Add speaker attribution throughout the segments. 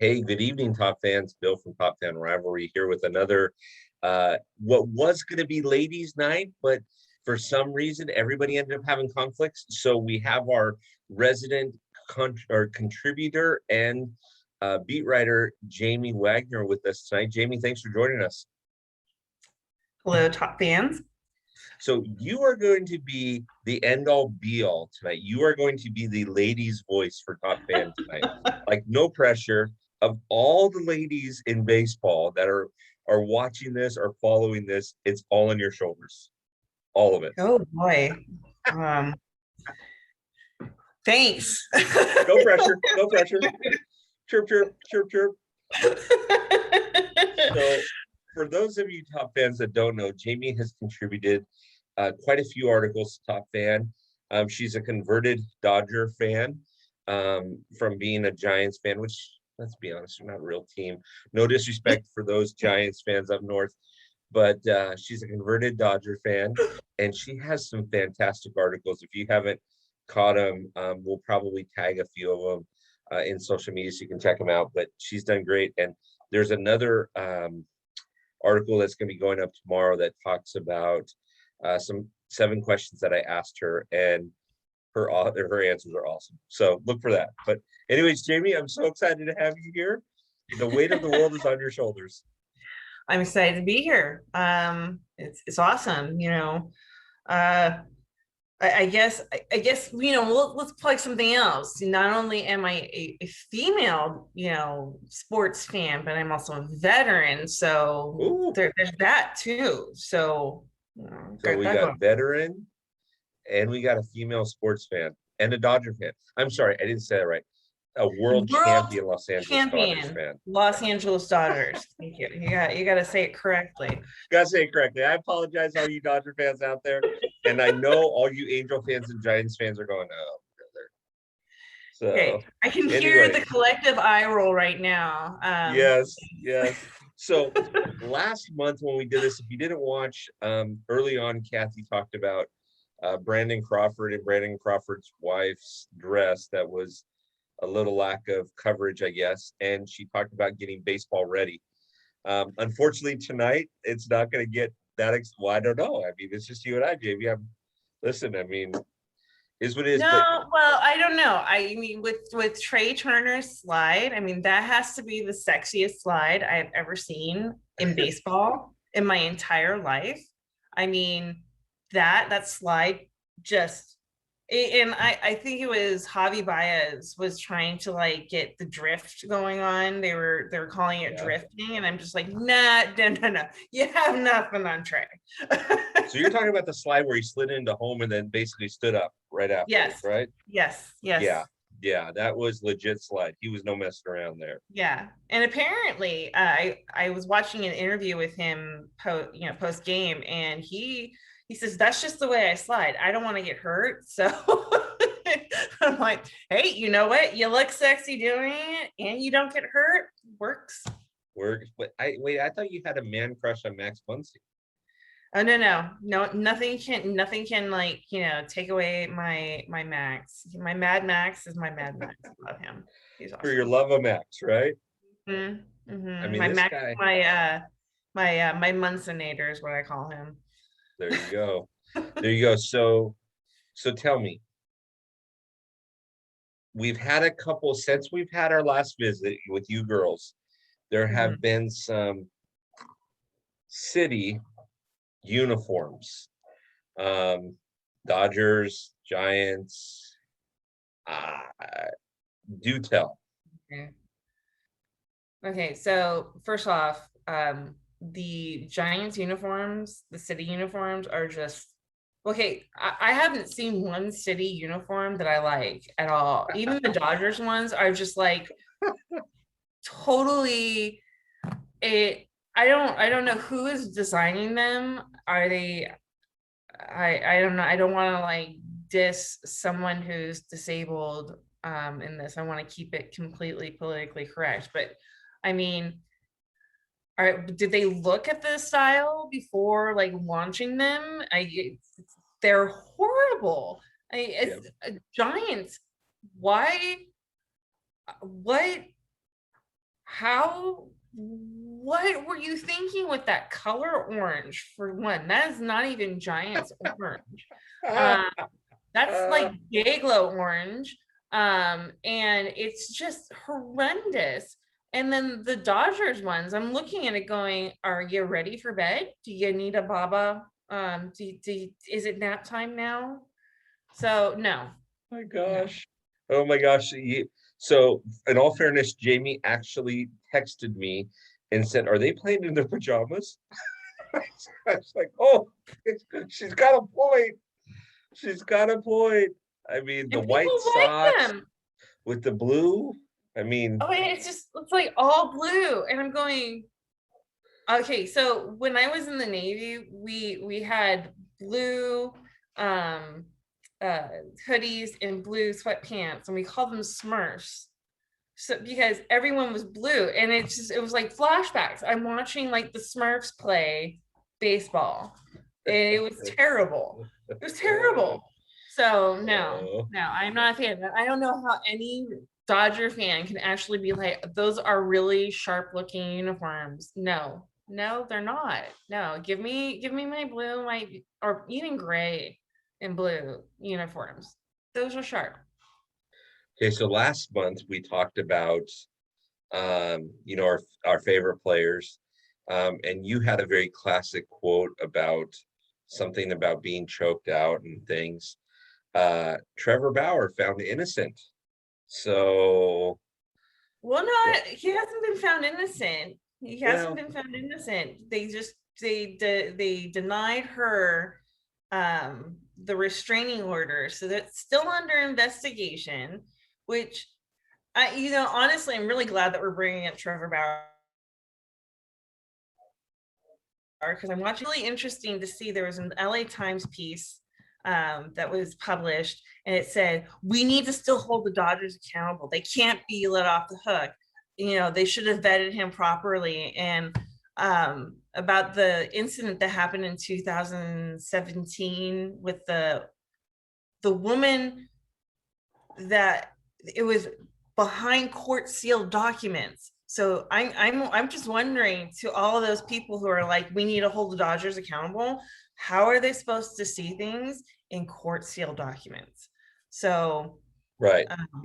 Speaker 1: Hey, good evening, Top fans. Bill from TopFanRivalry here with another, what was going to be ladies' night, but for some reason, everybody ended up having conflicts. So we have our resident contributor and beat writer, Jamie Wagner, with us tonight. Jamie, thanks for joining us.
Speaker 2: Hello, Top fans.
Speaker 1: So you are going to be the end-all be-all tonight. You are going to be the ladies' voice for Top Fan tonight. Like, no pressure. Of all the ladies in baseball that are watching this or following this, it's all on your shoulders. All of it.
Speaker 2: Oh boy. Thanks.
Speaker 1: No pressure. No pressure. Chirp, chirp, chirp, chirp. So for those of you Top fans that don't know, Jamie has contributed quite a few articles to Top Fan. She's a converted Dodger fan from being a Giants fan, which, let's be honest, they're not a real team. No disrespect for those Giants fans up north, but she's a converted Dodger fan, and she has some fantastic articles. If you haven't caught them, we'll probably tag a few of them in social media so you can check them out. But she's done great. And there's another article that's going to be going up tomorrow that talks about some 7 questions that I asked her, and her answers are awesome. So look for that. But anyways, Jamie, I'm so excited to have you here. The weight of the world is on your shoulders.
Speaker 2: I'm excited to be here. It's awesome. I guess let's plug something else. Not only am I a female sports fan, but I'm also a veteran. So there's that too. So
Speaker 1: we got veteran, and we got a female sports fan and a Dodger fan. I'm sorry, I didn't say that right. A world champion Los Angeles Dodgers fan.
Speaker 2: Los Angeles Dodgers. Thank you. You got to say it correctly.
Speaker 1: Got to say it correctly. I apologize, all you Dodger fans out there, and I know all you Angel fans and Giants fans are going, "Oh, brother." So
Speaker 2: okay. I can hear the collective eye roll right now.
Speaker 1: Yes. So last month when we did this, if you didn't watch, early on, Kathy talked about Brandon Crawford and Brandon Crawford's wife's dress that was a little lack of coverage, I guess, and she talked about getting baseball ready. Unfortunately, tonight it's not going to get that. Well, I don't know. I mean, it's just you and I, Jamie. Listen. I mean, is what it is.
Speaker 2: No, well, I don't know. I mean, with Trea Turner's slide, I mean, that has to be the sexiest slide I have ever seen in baseball in my entire life. I mean, that slide just. And I think it was Javi Baez was trying to like get the drift going on. They were calling it drifting, and I'm just like, no. You have nothing on Trea.
Speaker 1: So you're talking about the slide where he slid into home and then basically stood up right after,
Speaker 2: yes,
Speaker 1: right?
Speaker 2: Yes.
Speaker 1: Yeah, that was legit slide. He was no messing around there.
Speaker 2: Yeah, and apparently, I was watching an interview with him post game, and he says, that's just the way I slide. I don't want to get hurt. So I'm like, hey, you know what? You look sexy doing it and you don't get hurt. Works.
Speaker 1: But I thought you had a man crush on Max Muncy.
Speaker 2: Oh, no, nothing can like, take away my Max. My Mad Max is my Mad Max. I love him. He's awesome.
Speaker 1: For your love of Max, right?
Speaker 2: Mm-hmm.
Speaker 1: I mean,
Speaker 2: my Max,
Speaker 1: guy...
Speaker 2: my Munsonator is what I call him.
Speaker 1: There you go. So tell me, we've had a couple since we've had our last visit with you girls. There have been some city uniforms, Dodgers, Giants. Do tell.
Speaker 2: Okay, so first off, the Giants uniforms, the city uniforms are just okay. I haven't seen one city uniform that I like at all. Even the Dodgers ones are just like totally I don't know who is designing them. Are they I don't know. I don't want to like diss someone who's disabled in this. I want to keep it completely politically correct, but I mean, did they look at the style before like launching them? They're horrible. Giants. Why? What? what were you thinking with that color orange? For one, that is not even Giants orange. Um, that's like day glow orange. And it's just horrendous. And then the Dodgers ones, I'm looking at it going, are you ready for bed? Do you need a baba? Is it nap time now? So no,
Speaker 1: My
Speaker 2: no.
Speaker 1: gosh. Oh my gosh. So, in all fairness, Jamie actually texted me and said, "Are they playing in their pajamas?" I was like, "Oh, she's got a point. She's got a point." I mean, the
Speaker 2: And
Speaker 1: white
Speaker 2: people like
Speaker 1: socks
Speaker 2: them.
Speaker 1: with the blue. I mean,
Speaker 2: Oh, and it's like all blue. And I'm going, okay, so when I was in the Navy, we had blue um uh hoodies and blue sweatpants, and we called them Smurfs. So because everyone was blue, and it was like flashbacks. I'm watching like the Smurfs play baseball, and it was terrible. It was terrible. So no,
Speaker 1: oh,
Speaker 2: no, I'm not a fan. I don't know how any Dodger fan can actually be like, those are really sharp looking uniforms. No, no, they're not. No, give me my blue, my or even gray and blue uniforms. Those are sharp.
Speaker 1: okay. So last month we talked about our favorite players. And you had a very classic quote about something about being choked out and things. Trevor Bauer found innocent. So,
Speaker 2: Well,
Speaker 1: what?
Speaker 2: not he hasn't been found innocent. He hasn't
Speaker 1: Well,
Speaker 2: been found innocent. They denied her the restraining order, so that's still under investigation. Which honestly, I'm really glad that we're bringing up Trevor Bauer because I'm watching. Really interesting to see. There was an LA Times piece that was published, and it said we need to still hold the Dodgers accountable. They can't be let off the hook. They should have vetted him properly. And about the incident that happened in 2017 with the woman that it was behind court sealed documents. So I'm just wondering, to all of those people who are like, we need to hold the Dodgers accountable, how are they supposed to see things in court sealed documents? So
Speaker 1: right,
Speaker 2: um,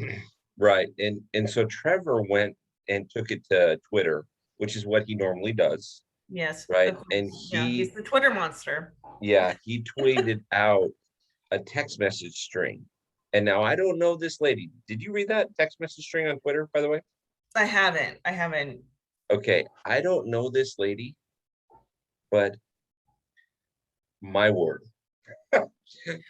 Speaker 1: right. And so Trevor went and took it to Twitter, which is what he normally does,
Speaker 2: yes,
Speaker 1: right?
Speaker 2: of
Speaker 1: And
Speaker 2: course, yeah, he's
Speaker 1: he,
Speaker 2: the Twitter monster.
Speaker 1: yeah, he tweeted out a text message string. And now I don't know this lady. Did you read that text message string on Twitter, by the way?
Speaker 2: I haven't.
Speaker 1: Okay, I don't know this lady, but my word.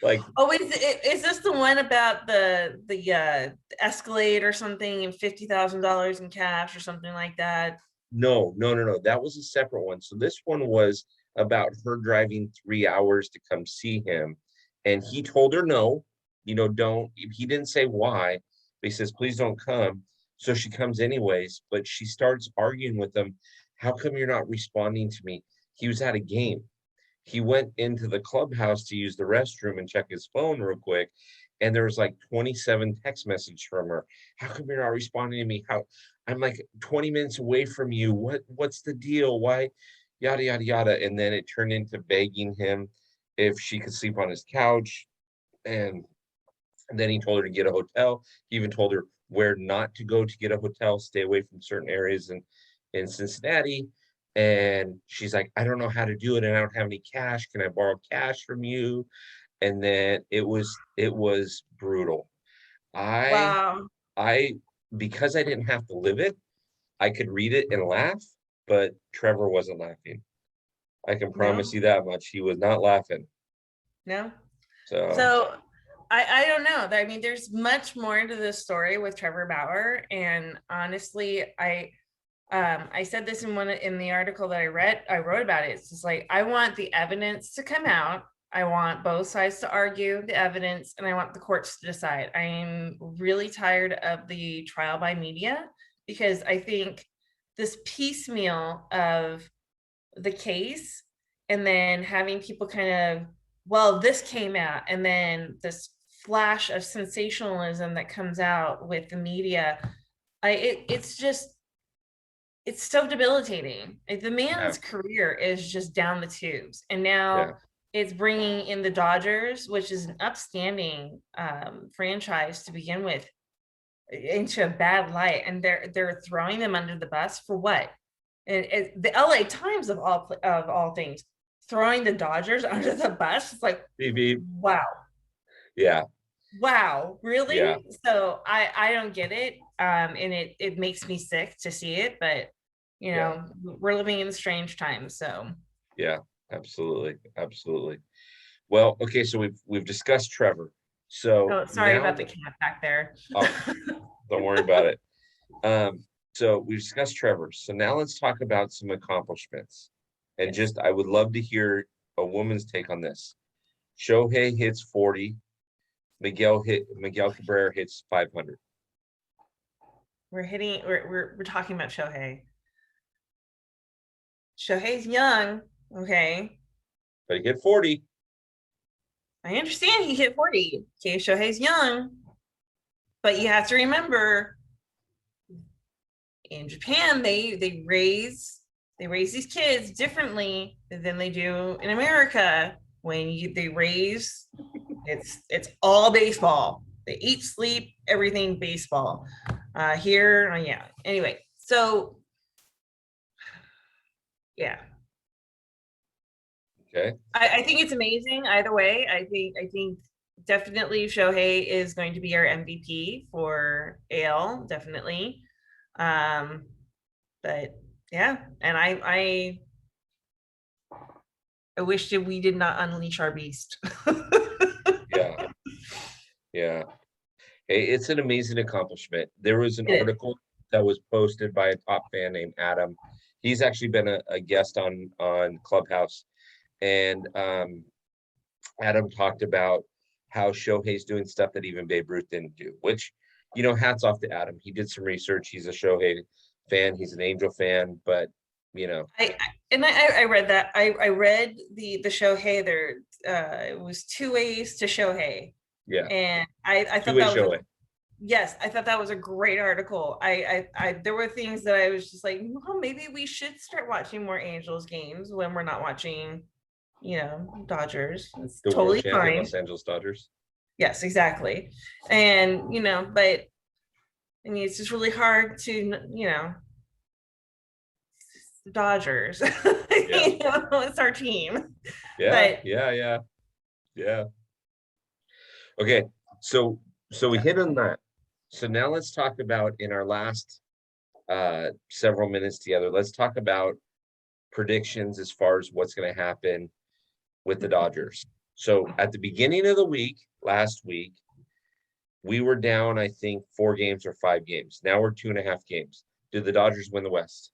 Speaker 1: Like,
Speaker 2: Oh, is this the one about the Escalade or something, and $50,000 in cash or something like that?
Speaker 1: no, no, no, no. That was a separate one. So this one was about her driving 3 hours to come see him. And he told her no, don't. He didn't say why, but he says, please don't come. So she comes anyways, but she starts arguing with him. How come you're not responding to me? He was at a game. He went into the clubhouse to use the restroom and check his phone real quick, and there was like 27 text messages from her. How come you're not responding to me? How I'm like 20 minutes away from you. What's the deal? Why? Yada yada yada. And then it turned into begging him if she could sleep on his couch. And then he told her to get a hotel. He even told her where not to go to get a hotel, stay away from certain areas in Cincinnati. And she's like, I don't know how to do it, and I don't have any cash. Can I borrow cash from you? And then it was brutal. I
Speaker 2: Wow.
Speaker 1: I because I didn't have to live it, I could read it and laugh, but Trevor wasn't laughing. I can promise
Speaker 2: No,
Speaker 1: you that much. He was not laughing.
Speaker 2: no.
Speaker 1: So,
Speaker 2: So I don't know. I mean, there's much more to this story with Trevor Bauer. And honestly, I said this in the article that I wrote about it. It's just like, I want the evidence to come out. I want both sides to argue the evidence, and I want the courts to decide. I'm really tired of the trial by media, because I think this piecemeal of the case, and then having people kind of, well, this came out, and then this flash of sensationalism that comes out with the media, it's just it's so debilitating. Like, the
Speaker 1: Yeah,
Speaker 2: man's career is just down the tubes, and
Speaker 1: yeah,
Speaker 2: now it's bringing in the Dodgers, which is an upstanding franchise to begin with, into a bad light, and they're throwing them under the bus for what? And the LA Times of all things, throwing the Dodgers under the bus. It's like,
Speaker 1: beep, beep.
Speaker 2: wow,
Speaker 1: Yeah,
Speaker 2: wow,
Speaker 1: yeah,
Speaker 2: really? So I don't get it. And it makes me sick to see it, but
Speaker 1: yeah,
Speaker 2: we're living in strange times. So,
Speaker 1: yeah, absolutely, absolutely. Well, okay, so we've discussed Trevor. So
Speaker 2: oh, sorry
Speaker 1: now,
Speaker 2: about the cat back there.
Speaker 1: oh, don't worry about it. So we've discussed Trevor. So now let's talk about some accomplishments. And
Speaker 2: Yes.
Speaker 1: just, I would love to hear a woman's take on this. Shohei hits 40. Miguel Cabrera hits 500.
Speaker 2: We're talking about Shohei. Shohei's young, okay.
Speaker 1: But he hit 40.
Speaker 2: I understand he hit 40. Okay, Shohei's young, but you have to remember, in Japan, they raise these kids differently than they do in America. They raise, it's all baseball. They eat, sleep, everything baseball. Here, yeah. Anyway, so yeah,
Speaker 1: Okay.
Speaker 2: I think it's amazing either way. I think definitely Shohei is going to be our MVP for AL, definitely. Um, but yeah, and I wish that we did not unleash our beast.
Speaker 1: Yeah. Yeah. Hey, it's an amazing accomplishment. There was an
Speaker 2: It is.
Speaker 1: article that was posted by a top fan named Adam. He's actually been a guest on Clubhouse. And Adam talked about how Shohei's doing stuff that even Babe Ruth didn't do, which, hats off to Adam. He did some research. He's a Shohei fan. He's an Angel fan, but, you know,
Speaker 2: I read that. I read the Shohei there. It was two ways to Shohei,
Speaker 1: yeah,
Speaker 2: and I thought
Speaker 1: two-way
Speaker 2: that was a
Speaker 1: Shohei.
Speaker 2: yes, I thought that was a great article. I there were things that I was just like, well, maybe we should start watching more Angels games when we're not watching, Dodgers. It's
Speaker 1: The world
Speaker 2: totally
Speaker 1: champion
Speaker 2: fine.
Speaker 1: Los Angeles Dodgers.
Speaker 2: Yes, exactly. And but I mean, it's just really hard to, the Dodgers.
Speaker 1: Yeah,
Speaker 2: It's our team.
Speaker 1: yeah,
Speaker 2: But
Speaker 1: yeah, yeah, yeah. Okay, so we hit on that. So now let's talk about in our last several minutes together. Let's talk about predictions as far as what's going to happen with the Dodgers. So at the beginning of the week, last week, we were down, I think, 4 games or 5 games. Now we're 2.5 games. Did the Dodgers win the West?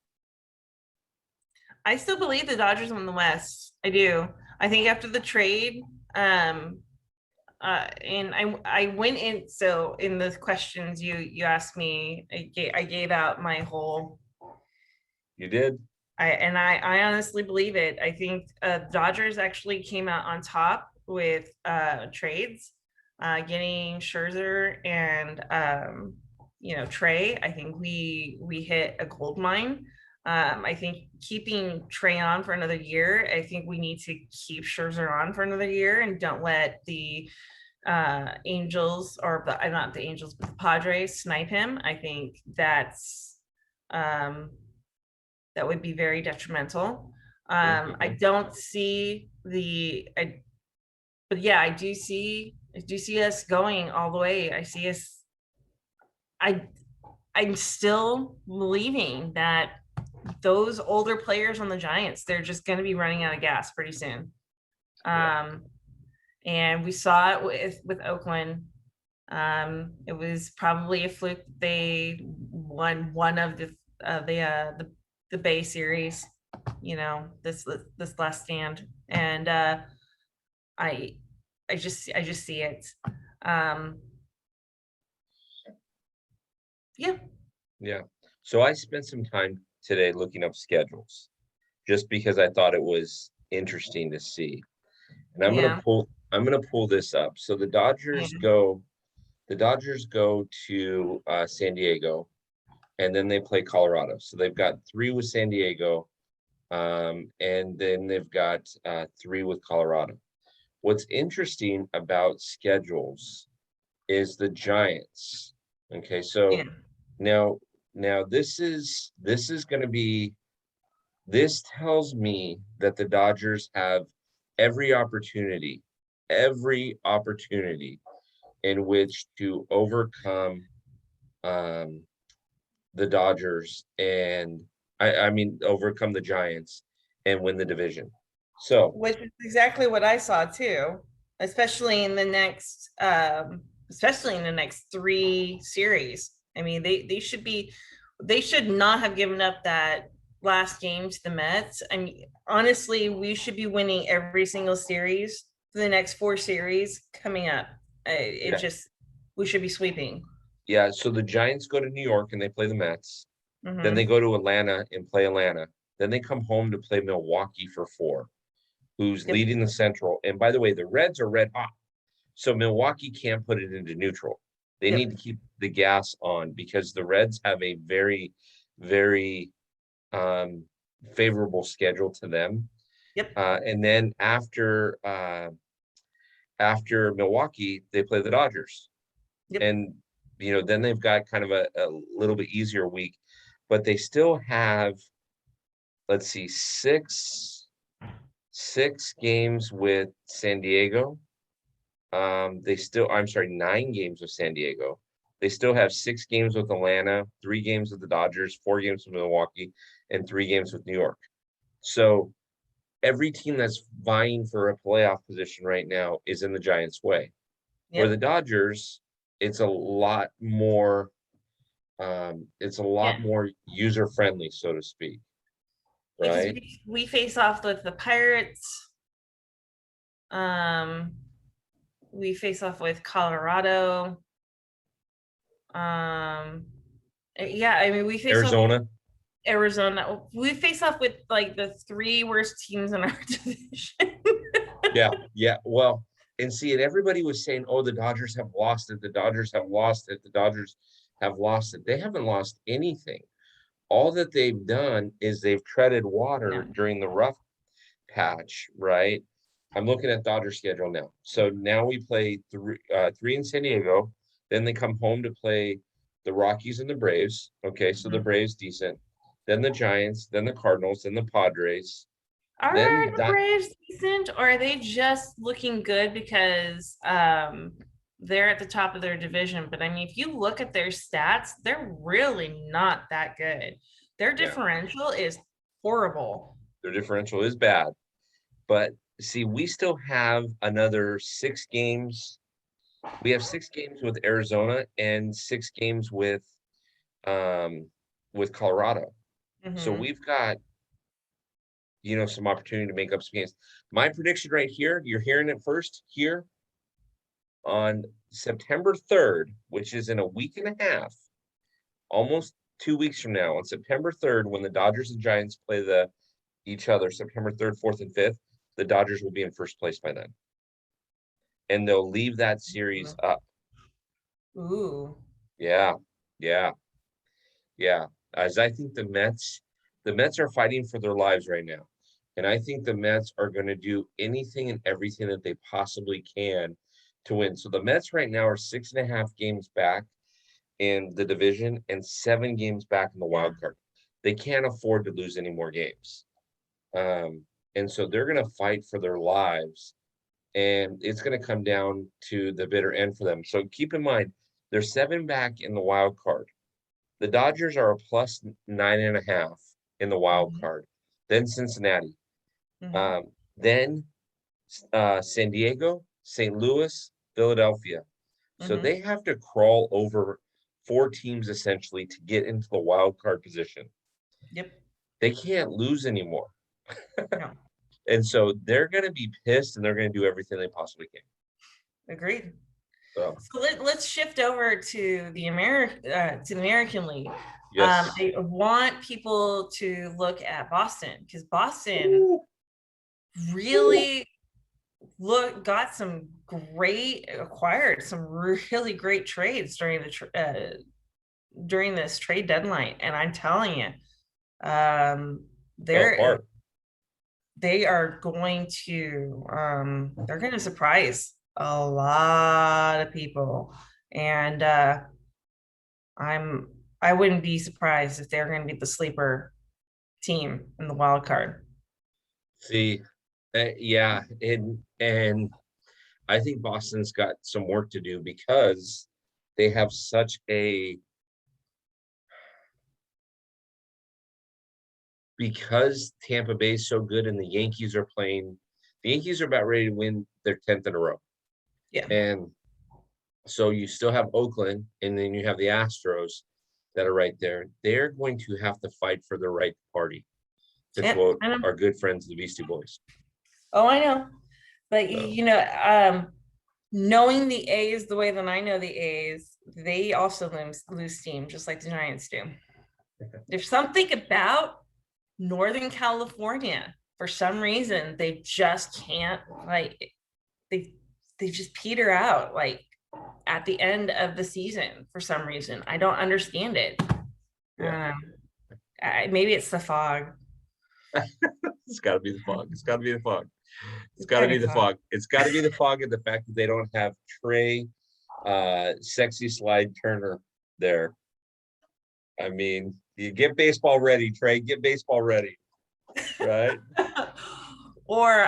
Speaker 2: I still believe the Dodgers won the West. I do. I think after the trade, and I went in. So in the questions you asked me, I gave out my whole.
Speaker 1: You did?
Speaker 2: I honestly believe it. I think Dodgers actually came out on top with trades, getting Scherzer and Trey. I think we hit a gold mine. I think keeping Trey on for another year. I think we need to keep Scherzer on for another year and don't let the Angels or not the Angels, but the Padres snipe him. I think that would be very detrimental. I
Speaker 1: Mhm.
Speaker 2: don't see but yeah, I do see us going all the way. I see us. I I'm still believing that those older players on the Giants, they're just going to be running out of gas pretty soon.
Speaker 1: Yeah.
Speaker 2: Um, and we saw it with Oakland. It was probably a fluke. They won one of the Bay series, this last stand, and I I just see it. Um, yeah,
Speaker 1: Yeah. So I spent some time today looking up schedules just because I thought it was interesting to see. And
Speaker 2: yeah,
Speaker 1: I'm gonna pull this up. So
Speaker 2: yeah.
Speaker 1: the Dodgers go to San Diego and then they play Colorado. So they've got 3 with San Diego, and then they've got 3 with Colorado. What's interesting about schedules is the Giants. Okay, so
Speaker 2: Yeah.
Speaker 1: now this is going to be, this tells me that the Dodgers have every opportunity in which to overcome um, the Dodgers and I mean overcome the Giants and win the division. So
Speaker 2: Which is exactly what I saw too, especially in the next 3 series. I mean, they should not have given up that last game to the Mets. I mean, honestly, we should be winning every single series for the next 4 series coming up. It
Speaker 1: yeah,
Speaker 2: just we should be sweeping.
Speaker 1: yeah. So the Giants go to New York and they play the Mets. Then they
Speaker 2: Mm-hmm.
Speaker 1: go to Atlanta and play Atlanta. Then they come home to play Milwaukee for 4, who's
Speaker 2: Yep.
Speaker 1: leading the Central. And by the way, the Reds are red hot. So Milwaukee can't put it into neutral. They need to
Speaker 2: Yep.
Speaker 1: keep the gas on because the Reds have a very, very um, favorable schedule to them.
Speaker 2: Yep.
Speaker 1: And then after Milwaukee, they play the Dodgers.
Speaker 2: Yep.
Speaker 1: And then they've got kind of a little bit easier week, but they still have, let's see, six games with San Diego. I'm sorry, 9 games with San Diego. They still have 6 games with Atlanta, 3 games with the Dodgers, 4 games with Milwaukee, and 3 games with New York. So every team that's vying for a playoff position right now is in the Giants' way. Where the
Speaker 2: Yep.
Speaker 1: Dodgers, it's a lot more,
Speaker 2: Yeah.
Speaker 1: user friendly, so to speak,
Speaker 2: Because
Speaker 1: right?
Speaker 2: we face off with the Pirates. Um, we face off with Colorado. Um, yeah, I mean, we face off with
Speaker 1: Arizona,
Speaker 2: Arizona. We face off with like the 3 worst teams in our division.
Speaker 1: yeah, yeah. Well, and see, and everybody was saying, "Oh, the Dodgers have lost it. The Dodgers have lost it. The Dodgers have lost it." They haven't lost anything. All that they've done is they've treaded water
Speaker 2: No.
Speaker 1: during the rough patch, right? I'm looking at Dodger schedule now. So now we play 3 in San Diego. Then they come home to play the Rockies and the Braves. Okay, so the
Speaker 2: Mhm.
Speaker 1: Braves decent. Then the Giants, then the Cardinals, then the Padres.
Speaker 2: Are
Speaker 1: Then
Speaker 2: the
Speaker 1: that
Speaker 2: Braves decent, or are they just looking good because they're at the top of their division? But I mean, if you look at their stats, they're really not that good. Their
Speaker 1: yeah,
Speaker 2: differential is horrible.
Speaker 1: their differential is bad. But see, we still have another 6 games. We have 6 games with Arizona and 6 games with Colorado. So
Speaker 2: Hmm.
Speaker 1: we've got some opportunity to make up some games. My prediction right here, you're hearing it first here on September 3rd, which is in a week and a half, almost 2 weeks from now, on September 3rd, when the Dodgers and Giants play each other, September 3rd, 4th, and 5th, the Dodgers will be in first place by then. And they'll leave that series up.
Speaker 2: Ooh.
Speaker 1: Yeah, yeah, yeah. As I think the Mets are fighting for their lives right now. And I think the Mets are going to do anything and everything that they possibly can to win. So the Mets right now are 6.5 games back in the division and 7 games back in the
Speaker 2: Yeah.
Speaker 1: wild card. They can't afford to lose any more games. And so they're going to fight for their lives. And it's going to come down to the bitter end for them. So keep in mind, they're 7 back in the wild card. The Dodgers are a plus 9.5 in the wild
Speaker 2: Hmm.
Speaker 1: card. Then Cincinnati.
Speaker 2: Hmm.
Speaker 1: Then San Diego, St. Louis, Philadelphia. So
Speaker 2: Hmm.
Speaker 1: they have to crawl over 4 teams essentially to get into the wild card position.
Speaker 2: Yep.
Speaker 1: They can't lose anymore.
Speaker 2: No.
Speaker 1: And so they're going to be pissed and they're going to do everything they possibly can.
Speaker 2: Agreed.
Speaker 1: So,
Speaker 2: So let's shift over to the American League.
Speaker 1: yes.
Speaker 2: I want people to look at Boston because Boston
Speaker 1: Ooh, ooh.
Speaker 2: really got some acquired some really great trades during during this trade deadline, and I'm telling you, um,
Speaker 1: Fell
Speaker 2: they're
Speaker 1: apart.
Speaker 2: they're going to surprise a lot of people, and I'm I wouldn't be surprised if they're going to be the sleeper team in the wild card.
Speaker 1: See, yeah, and I think Boston's got some work to do because they have such a because Tampa Bay is so good and the Yankees are playing. The Yankees are about ready to win their 10th in a row,
Speaker 2: Yeah,
Speaker 1: and so you still have Oakland, and then you have the Astros that are right there. They're going to have to fight for the right party, to
Speaker 2: yeah,
Speaker 1: quote
Speaker 2: I know.
Speaker 1: our good friends, the Beastie Boys.
Speaker 2: Oh, I know. But
Speaker 1: So
Speaker 2: knowing the A's the way that I know the A's, they also lose steam, just like the Giants do. There's something about Northern California. For some reason, they just can't they they just peter out like at the end of the season for some reason. I don't understand it.
Speaker 1: yeah,
Speaker 2: Maybe it's the fog.
Speaker 1: it's got to be the fog. It's got to be the fog. It's
Speaker 2: It's
Speaker 1: got to
Speaker 2: gotta
Speaker 1: be
Speaker 2: be
Speaker 1: the
Speaker 2: fog.
Speaker 1: fog. It's got to be the fog and the fact that they don't have Trea, sexy slide Turner there. I mean, you get baseball ready, Trea. Get baseball ready, right?
Speaker 2: or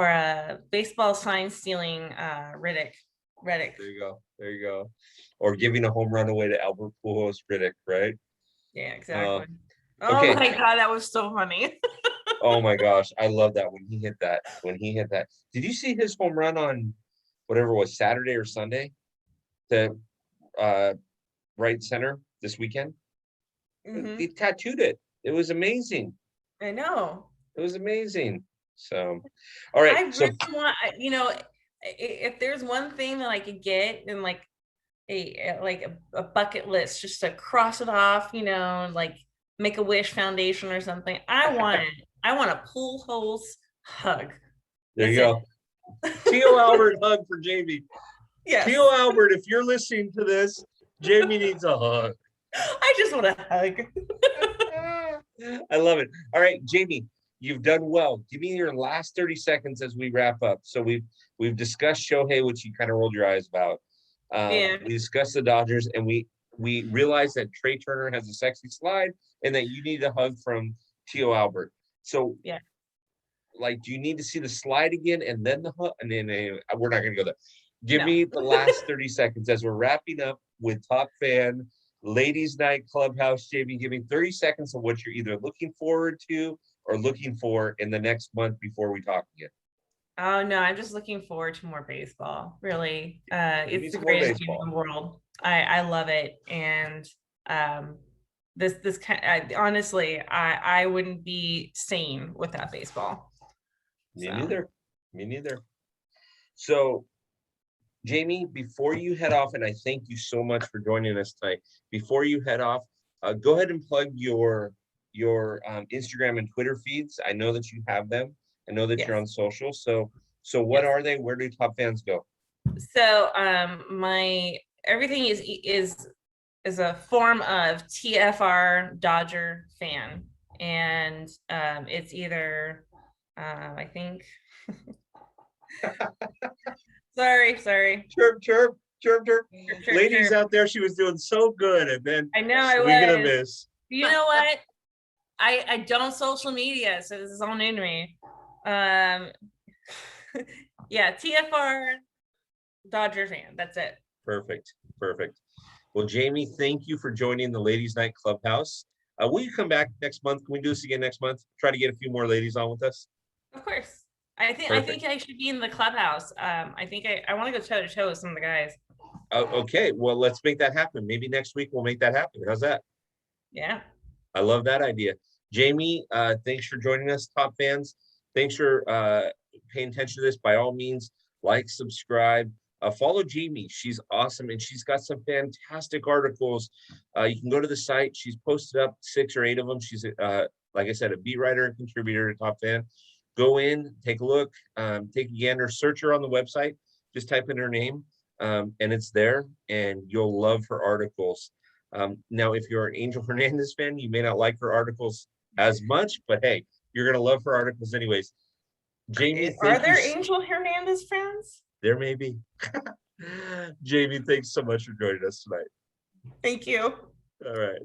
Speaker 2: a baseball sign stealing Riddick.
Speaker 1: There you go. There you go. Or giving a home run away to Albert Pujols, Riddick, right?
Speaker 2: Yeah,
Speaker 1: Uh,
Speaker 2: exactly. Oh
Speaker 1: okay.
Speaker 2: my God, that was so funny.
Speaker 1: Oh my gosh, I love that when he hit that. When he hit that, did you see his home run on whatever it was Saturday or Sunday? The right center this weekend. He
Speaker 2: Hmm.
Speaker 1: tattooed it. It was amazing.
Speaker 2: I know.
Speaker 1: It was amazing. So, all right.
Speaker 2: I
Speaker 1: So,
Speaker 2: really want, if there's one thing that I could get in like a bucket list just to cross it off, like make a wish foundation or something. I want a pool holes hug.
Speaker 1: there you
Speaker 2: That's it.
Speaker 1: go. Tio Albert hug for Jamie.
Speaker 2: Yes.
Speaker 1: Tio Albert, if you're listening to this, Jamie needs a hug.
Speaker 2: I just want a hug.
Speaker 1: I love it. All right, Jamie, you've done well. Give me your last 30 seconds as we wrap up. So we've discussed Shohei, which you kind of rolled your eyes about.
Speaker 2: Yeah.
Speaker 1: We discussed the Dodgers, and we realized that Trea Turner has a sexy slide, and that you need a hug from Tio Albert. So,
Speaker 2: Yeah.
Speaker 1: like, do you need to see the slide again and then the hug? And then we're not going to go there. Give
Speaker 2: No.
Speaker 1: me the last 30 seconds as we're wrapping up with Top Fan Ladies Night Clubhouse. Jamie, give me 30 seconds of what you're either looking forward to or looking for in the next month before we talk again.
Speaker 2: Oh no, I'm just looking forward to more baseball. Really,
Speaker 1: Give me
Speaker 2: it's the
Speaker 1: some more
Speaker 2: greatest game
Speaker 1: baseball.
Speaker 2: in the world. I love it, and um, this kind. Honestly, I wouldn't be sane without baseball.
Speaker 1: Me
Speaker 2: So
Speaker 1: neither. Me neither. So, Jamie, before you head off, and I thank you so much for joining us tonight. Before you head off, go ahead and plug your Instagram and Twitter feeds. I know that you have them. I know that you're
Speaker 2: yes,
Speaker 1: on social. So what
Speaker 2: yes.
Speaker 1: are they? Where do top fans go?
Speaker 2: So my everything is a form of TFR Dodger fan, and it's either I think. Sorry.
Speaker 1: Chirp, chirp, chirp, chirp.
Speaker 2: Chirp,
Speaker 1: Ladies
Speaker 2: chirp.
Speaker 1: out there, she was doing so good, and then
Speaker 2: I know I
Speaker 1: swinging a
Speaker 2: was.
Speaker 1: miss.
Speaker 2: You know what? I don't social media, so this is all new to me. Um, yeah, TFR Dodger fan. That's it.
Speaker 1: Perfect, perfect. Well, Jamie, thank you for joining the Ladies Night Clubhouse. Will you come back next month? Can we do this again next month? Try to get a few more ladies on with us.
Speaker 2: Of course. I think
Speaker 1: Perfect.
Speaker 2: I should be in the clubhouse. I think I want to go toe to toe with some of the guys.
Speaker 1: Okay, well, let's make that happen. Maybe next week we'll make that happen. How's that?
Speaker 2: Yeah.
Speaker 1: I love that idea. Jamie, thanks for joining us, top fans. Thanks for paying attention to this. By all means, like, subscribe, follow Jamie. She's awesome, and she's got some fantastic articles. You can go to the site. She's posted up 6 or 8 of them. She's, like I said, a beat writer and contributor to Top Fan. Go in, take a look, take a gander, search her on the website. Just type in her name. and it's there, and you'll love her articles. Now, if you're an Angel Hernandez fan, you may not like her articles as much, but hey, you're gonna love her articles anyways. Jamie,
Speaker 2: Are
Speaker 1: thank you.
Speaker 2: there Angel Hernandez fans?
Speaker 1: There may be. Jamie, thanks so much for joining us tonight.
Speaker 2: Thank you.
Speaker 1: All right.